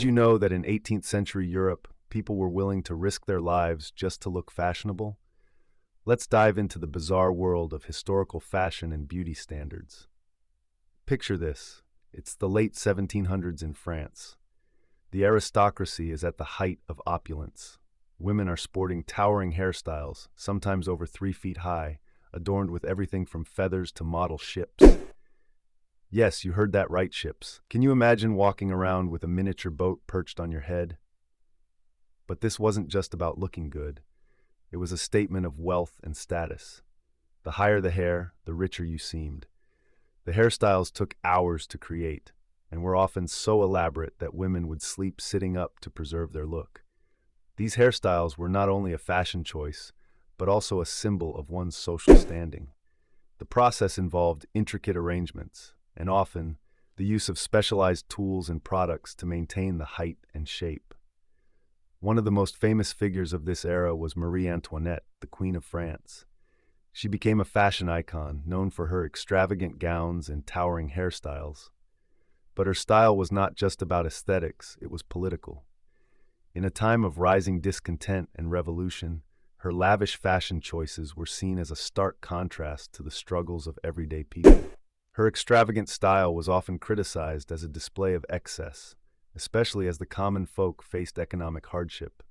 Did you know that in 18th century Europe, people were willing to risk their lives just to look fashionable? Let's dive into the bizarre world of historical fashion and beauty standards. Picture this. It's the late 1700s in France. The aristocracy is at the height of opulence. Women are sporting towering hairstyles, sometimes over 3 feet high, adorned with everything from feathers to model ships. Yes, you heard that right, ships. Can you imagine walking around with a miniature boat perched on your head? But this wasn't just about looking good. It was a statement of wealth and status. The higher the hair, the richer you seemed. The hairstyles took hours to create, and were often so elaborate that women would sleep sitting up to preserve their look. These hairstyles were not only a fashion choice, but also a symbol of one's social standing. The process involved intricate arrangements, and often the use of specialized tools and products to maintain the height and shape. One of the most famous figures of this era was Marie Antoinette, the Queen of France. She became a fashion icon, known for her extravagant gowns and towering hairstyles. But her style was not just about aesthetics, it was political. In a time of rising discontent and revolution, her lavish fashion choices were seen as a stark contrast to the struggles of everyday people. Her extravagant style was often criticized as a display of excess, especially as the common folk faced economic hardship.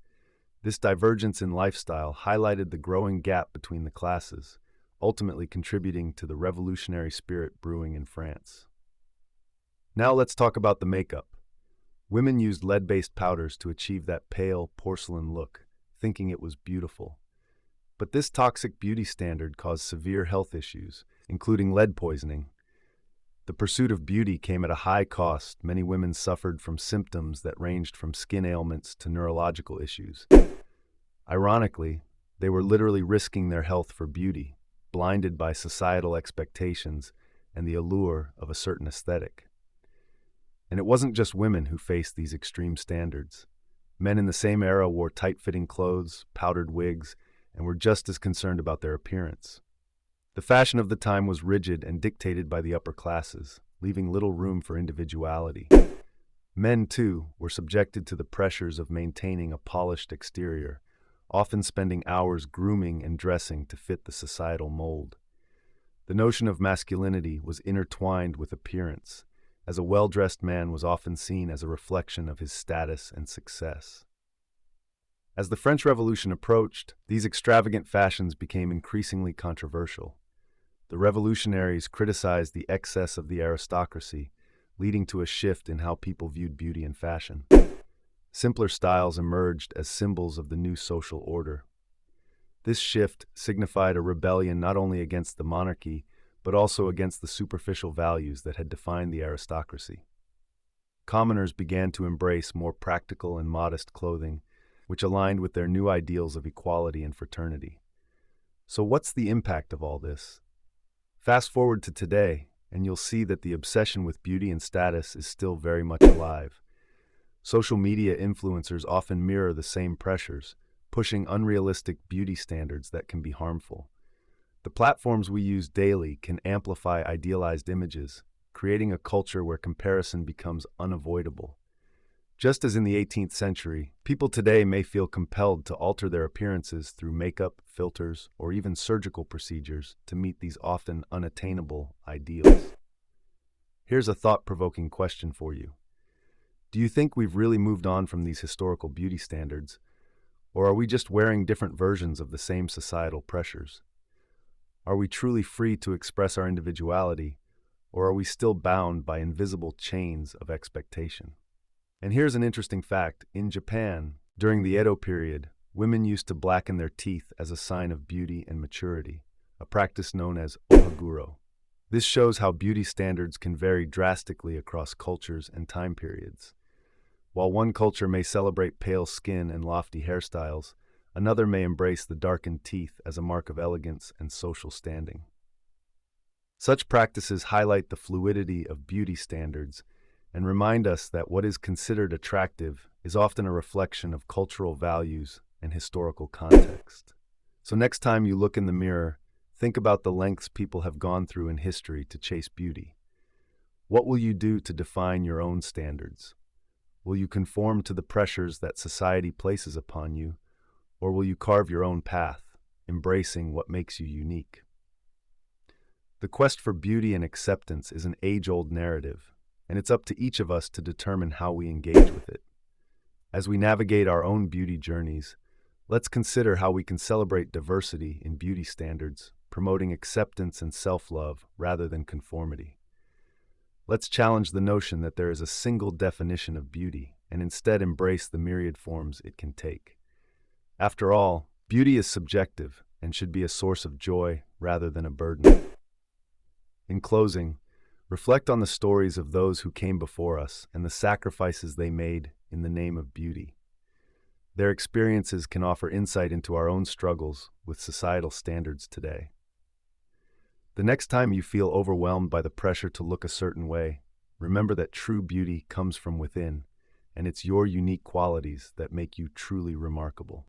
This divergence in lifestyle highlighted the growing gap between the classes, ultimately contributing to the revolutionary spirit brewing in France. Now let's talk about the makeup. Women used lead-based powders to achieve that pale, porcelain look, thinking it was beautiful. But this toxic beauty standard caused severe health issues, including lead poisoning. The pursuit of beauty came at a high cost. Many women suffered from symptoms that ranged from skin ailments to neurological issues. Ironically, they were literally risking their health for beauty, blinded by societal expectations and the allure of a certain aesthetic. And it wasn't just women who faced these extreme standards. Men in the same era wore tight-fitting clothes, powdered wigs, and were just as concerned about their appearance. The fashion of the time was rigid and dictated by the upper classes, leaving little room for individuality. Men, too, were subjected to the pressures of maintaining a polished exterior, often spending hours grooming and dressing to fit the societal mold. The notion of masculinity was intertwined with appearance, as a well-dressed man was often seen as a reflection of his status and success. As the French Revolution approached, these extravagant fashions became increasingly controversial. The revolutionaries criticized the excess of the aristocracy, leading to a shift in how people viewed beauty and fashion. Simpler styles emerged as symbols of the new social order. This shift signified a rebellion not only against the monarchy, but also against the superficial values that had defined the aristocracy. Commoners began to embrace more practical and modest clothing, which aligned with their new ideals of equality and fraternity. So what's the impact of all this? Fast forward to today, and you'll see that the obsession with beauty and status is still very much alive. Social media influencers often mirror the same pressures, pushing unrealistic beauty standards that can be harmful. The platforms we use daily can amplify idealized images, creating a culture where comparison becomes unavoidable. Just as in the 18th century, people today may feel compelled to alter their appearances through makeup, filters, or even surgical procedures to meet these often unattainable ideals. Here's a thought-provoking question for you. Do you think we've really moved on from these historical beauty standards, or are we just wearing different versions of the same societal pressures? Are we truly free to express our individuality, or are we still bound by invisible chains of expectation? And here's an interesting fact. In Japan, during the Edo period, women used to blacken their teeth as a sign of beauty and maturity, a practice known as ohaguro. This shows how beauty standards can vary drastically across cultures and time periods. While one culture may celebrate pale skin and lofty hairstyles, another may embrace the darkened teeth as a mark of elegance and social standing. Such practices highlight the fluidity of beauty standards and remind us that what is considered attractive is often a reflection of cultural values and historical context. So next time you look in the mirror, think about the lengths people have gone through in history to chase beauty. What will you do to define your own standards? Will you conform to the pressures that society places upon you, or will you carve your own path, embracing what makes you unique? The quest for beauty and acceptance is an age-old narrative, and it's up to each of us to determine how we engage with it. As we navigate our own beauty journeys, let's consider how we can celebrate diversity in beauty standards, promoting acceptance and self-love rather than conformity. Let's challenge the notion that there is a single definition of beauty and instead embrace the myriad forms it can take. After all, beauty is subjective and should be a source of joy rather than a burden. In closing, reflect on the stories of those who came before us and the sacrifices they made in the name of beauty. Their experiences can offer insight into our own struggles with societal standards today. The next time you feel overwhelmed by the pressure to look a certain way, remember that true beauty comes from within, and it's your unique qualities that make you truly remarkable.